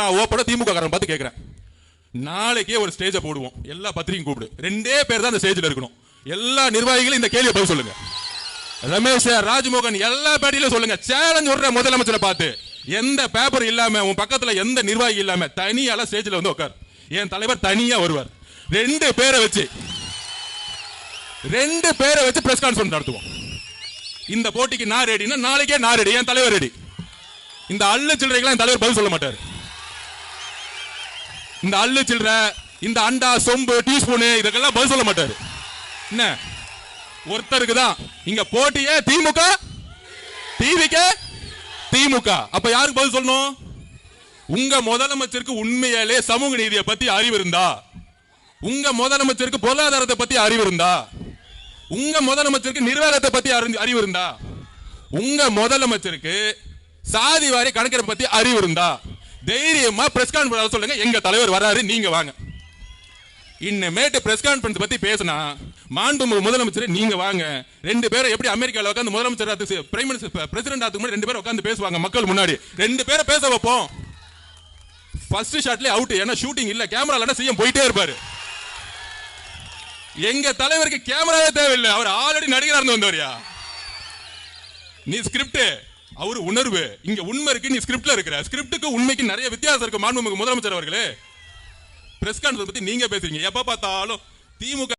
நான் ஓப்பட திமுக காரன் பார்த்து கேட்கிறேன், நாளைக்கே ஒரு ஸ்டேஜை போடுவோம், எல்லா பத்திரிகையும் கூப்பிடு, 2 பேர் தான் அந்த ஸ்டேஜில் இருக்கணும். எல்லா நிர்வாகிகளும் இந்த கேள்வியை பதில் சொல்லுங்க. ரமேஷ், ராஜ்மோகன் எல்லா பேட்டியிலும் சொல்லுங்க. சேலஞ்ச் விடுற முதலமைச்சரை பார்த்து, எந்த பேப்பர் இல்லாம உன் பக்கத்துல எந்த நிர்வாகி இல்லாம தனியால ஸ்டேஜில் வந்து உட்கார். என் தலைவர் தனியா வருவார். 2 பேரை வச்சு பிரஸ் கான்ஃபரன்ஸ் நடத்துவோம். இந்த போட்டிக்கு நான் ரெடினா நாளைக்கே நான் ரெடி, என் தலைவர் ரெடி. இந்த அள்ளு சில்லறைக்கெல்லாம் என் தலைவர் பதில் சொல்ல மாட்டார். இந்த அள்ளு சில்லற, இந்த அண்டா சொம்பு டீஸ்பூனு இதெல்லாம் பதில் சொல்ல மாட்டாரு. என்ன ஒருத்தருக்கு தான் இங்க போட்டியே, திமுக டிவிக்கு திமுக. அப்ப யாருக்கு பதில் சொல்லணும்? உங்க முதலமைச்சருக்கு உண்மையாலே சமூக நீதியை பத்தி அறிவு இருந்தா, உங்க முதலமைச்சருக்கு பொருளாதாரத்தை பத்தி அறிவு இருந்தா, உங்க முதலமைச்சருக்கு நிர்வாகத்தை பத்தி அறிவு இருந்தா, உங்க முதலமைச்சருக்கு சாதி வாரி கணக்கெடுப்பு பத்தி அறிவு இருந்தா தைரியமா பிரஸ் கான்ஃபரன்ஸ் சொல்லுங்க. எங்க தலைவர் வராரு, நீங்க வாங்க. இன்னமேட்டு பிரஸ் கான்ஃபரன்ஸ் பத்தி பேசினா மாண்புமிகு முதலமைச்சர் நீங்க வாங்க. 2 பேரும் எப்படி அமெரிக்காவில் உட்காந்து முதலமைச்சர் பிரைம் மினிஸ்டர் பிரசிடென்ட் ஆத்துக்கு முன்னாடி 2 பேரும் உட்காந்து பேசுவாங்க மக்கள் முன்னாடி. 2 பேரை பேச வைப்போம். ஃபர்ஸ்ட் ஷாட்லயே அவுட். ஏன்னா ஷூட்டிங் இல்ல, கேமரா இல்ல, சிஎம் போயிட்டே இருப்பாரு. எங்க தலைவருக்கு கேமராவே தேவையில்லை, அவர் ஆல்ரெடி நடிகரா இருந்து வந்தவரியா. நீ ஸ்கிரிப்ட், அவரு உணர்வு. இங்க உண்மை இருக்கு, நீ ஸ்கிரிப்ட்ல இருக்கிற. ஸ்கிரிப்டுக்கு உண்மைக்கு நிறைய வித்தியாசம் இருக்கு. மாண்புமிகு முதலமைச்சர் அவர்களே, பிரஸ் கான்ஃபரன்ஸ் பத்தி நீங்க பேசுறீங்க. எப்ப பார்த்தாலும் திமுக